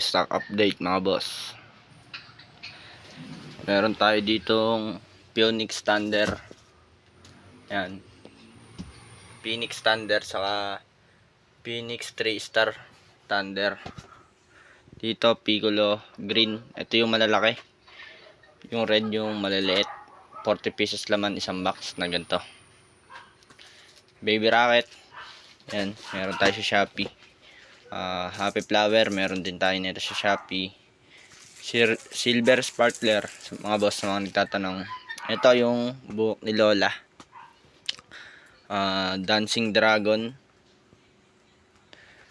Stock update mga boss. Meron tayo ditong Phoenix Thunder. Yan. Phoenix Thunder saka Phoenix 3 Star Thunder. Dito Piccolo Green. Ito yung malalaki. Yung red yung maliliit. 40 pesos laman isang box na ganito. Baby Rocket. Yan. Meron tayo sa Shopee. Happy Flower. Meron din tayo nito sa Shopee. Silver Sparkler sa mga boss na mga nagtatanong. Ito yung buhok ni Lola. Dancing Dragon.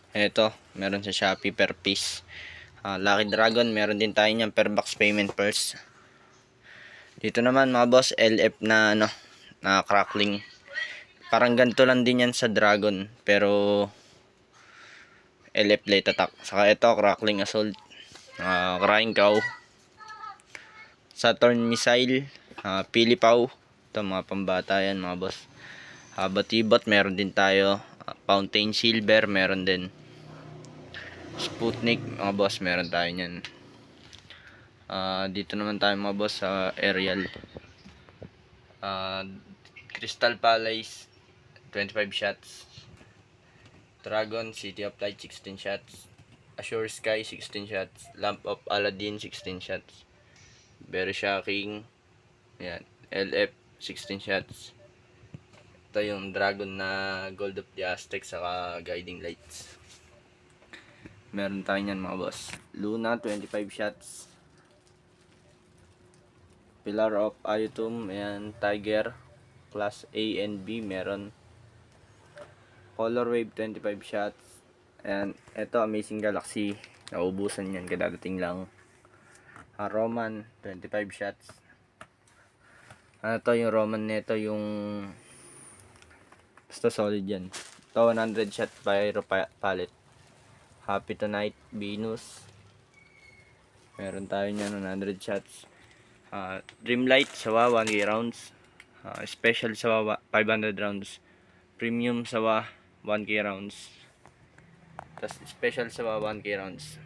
Ito, meron sa Shopee per piece. Lucky Dragon, meron din tayo niyan per box payment first. Dito naman mga boss, LF na na crackling. Parang ganito lang din yan sa Dragon, pero LF late attack. Saka ito, crackling assault. Crying Cow. Saturn Missile. Pilipaw. Ito mga pambata yan mga boss. Batibot meron din tayo. Fountain Silver meron din. Sputnik mga boss meron tayo nyan. Dito naman tayo mga boss sa Aerial. Crystal Palace 25 shots. Dragon City of Light 16 shots. Azure Sky 16 shots. Lamp of Aladdin 16 shots. Very Shocking. Yan. LF 16 shots. Ito yung Dragon na Gold of the Aztec saka Guiding Lights. Meron tayo nyan mga boss. Luna 25 shots. Pillar of Ayutum. Ayan. Tiger Class A and B meron. Color Wave 25 shots. Ayan. Ito Amazing Galaxy. Naubusan yan. Kadadating lang. Roman 25 shots. Ito yung Roman nito yung basta solid yan. Ito 100 shot Pyro Palette. Happy Tonight Venus. Meron tayo nyan 100 shots. Dreamlight Sawa 1K rounds. Special Sawa 500 rounds. Premium Sawa 1K rounds. Tapos Special Sawa 1K rounds.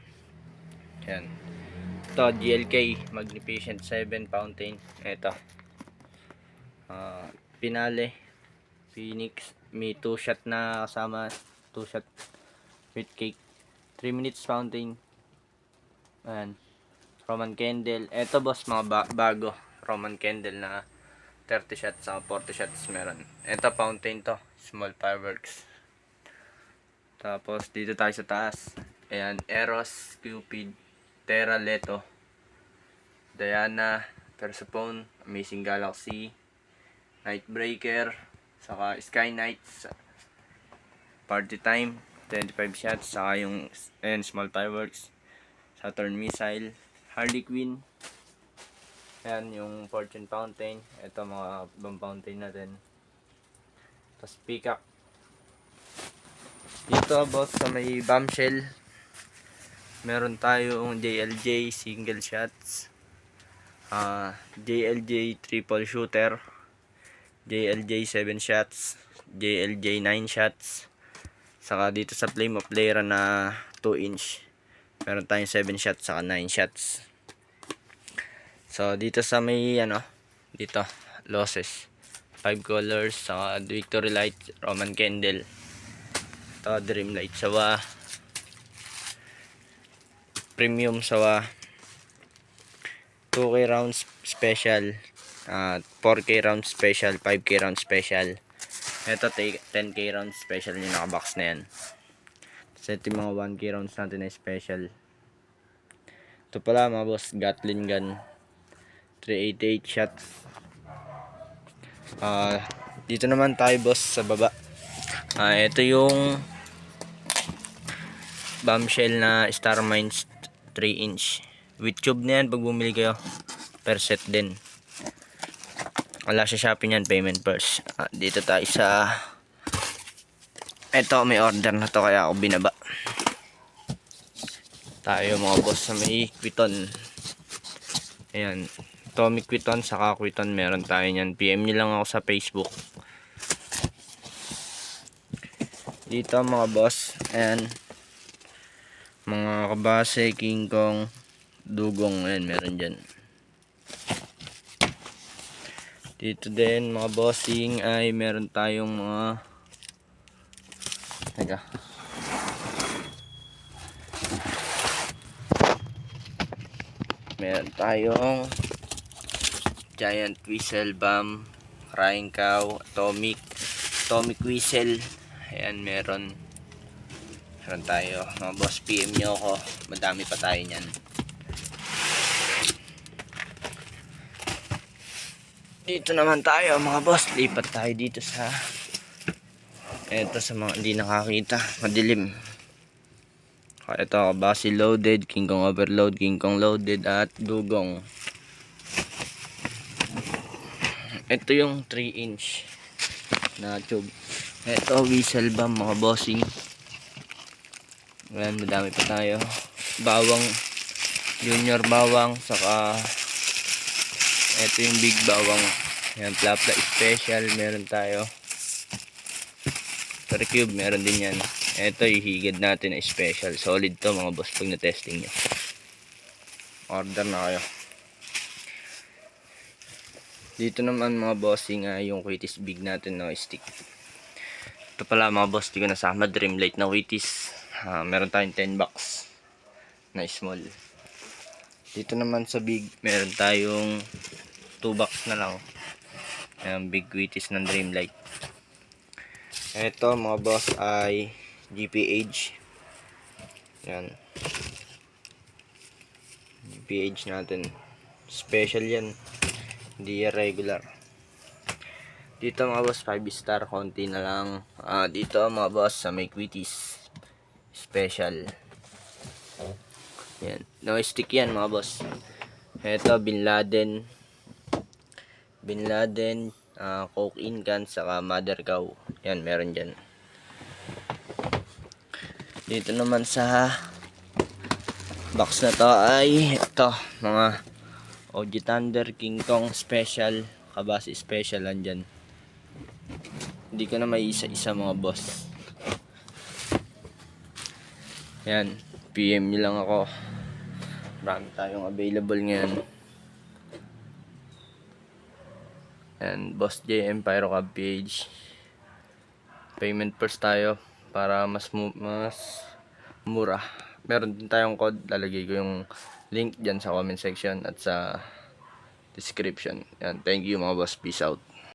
Yan. Ito GLK Magnificent 7 Fountain. Ito Pinale Phoenix. May 2 shot na kasama. 2 shot with cake. 3 minutes fountain. Ayan. Roman Candle. Ito boss mga bago. Roman Candle na 30 shots sa 40 shots meron. Ito fountain to. Small fireworks. Tapos dito tayo sa taas. Ayan. Eros, Cupid, Terra Leto, Diana, Persephone, Amazing Galaxy, Nightbreaker, saka Sky Knights, Party Time, 25 shots, saka yung Small Fireworks, Saturn Missile, Harley Quinn, ayan yung Fortune Fountain, ito mga ibang fountain natin, tapos Peacock. Dito boss sa may bombshell, meron tayong JLJ single shots, JLJ triple shooter, JLJ 7 shots, JLJ 9 shots, saka dito sa Flame of Lera na 2 inch meron tayong 7 shots saka 9 shots. So dito sa may dito losses 5 colors saka Victory Light, Roman Candle, ito Dream Light Sawa, Premium Sawa, 2K rounds special, 4K rounds special, 5K rounds special. Ito 10K rounds special yung nakabox na yan. So ito yung mga 1K rounds natin na special. Ito pala mga boss, Gatling gun 388 shots. Dito naman tayo boss sa baba. Ito yung bombshell na Star Mines 3 inch with tube na yan pag bumili kayo per set din. Wala sa Shopee nyan, payment first. Dito tayo sa ito may order na to kaya ako binaba. Tayo mga boss sa may Quiton. Ayan, Tommy Quiton saka Quiton meron tayo nyan. PM nyo lang ako sa Facebook. Dito mga boss, ayan Mga kabase, King Kong, dugong, ayan, meron dyan. Dito din mga bossing ay meron tayong mga teka. Meron tayong giant whistle bomb, crying cow, atomic whistle. Ayan, meron tayo mga boss. PM nyo ako, madami pa tayo nyan. Dito naman tayo mga boss, lipat tayo dito sa eto sa mga hindi nakakita, madilim. Ito kabase loaded, King Kong overload, King Kong loaded at dugong. Ito yung 3-inch na tube. Ito whistle bomb mga bossing. Ayan, madami pa tayo. Bawang, junior bawang, saka ito yung big bawang. Ayan, plapla special meron tayo. Per cube meron din yan. Ito yung higad natin na special. Solid to mga boss pag na-testing nyo. Order na kayo. Dito naman mga bossing yung Wheaties big natin na stick. Ito pala mga boss, di ko nasama Dreamlight na Wheaties. Meron tayong 10 box na small. Dito naman sa big, meron tayong 2 box na lang. Ayan, big Wheaties ng Dreamlight. Ito mga boss ay GPH. Yan. GPH natin. Special yan. Hindi regular. Dito mga boss 5 star, konti na lang. Dito mga boss sa may Wheaties special. Yan. No stick yan mga boss. Ito Bin Laden, Coke in can, saka mother cow. Yan, meron dyan. Dito naman sa box na to ay ito mga OG Thunder, King Kong special, kabase special andyan. Hindi ko na may isa-isa mga boss. Yan, PM nyo lang ako. Marami tayong available ngayon. And Boss JM Pyro Cab page. Payment first tayo para mas mura. Meron din tayong code, lalagay ko yung link dyan sa comment section at sa description. Yan, thank you mga boss, peace out.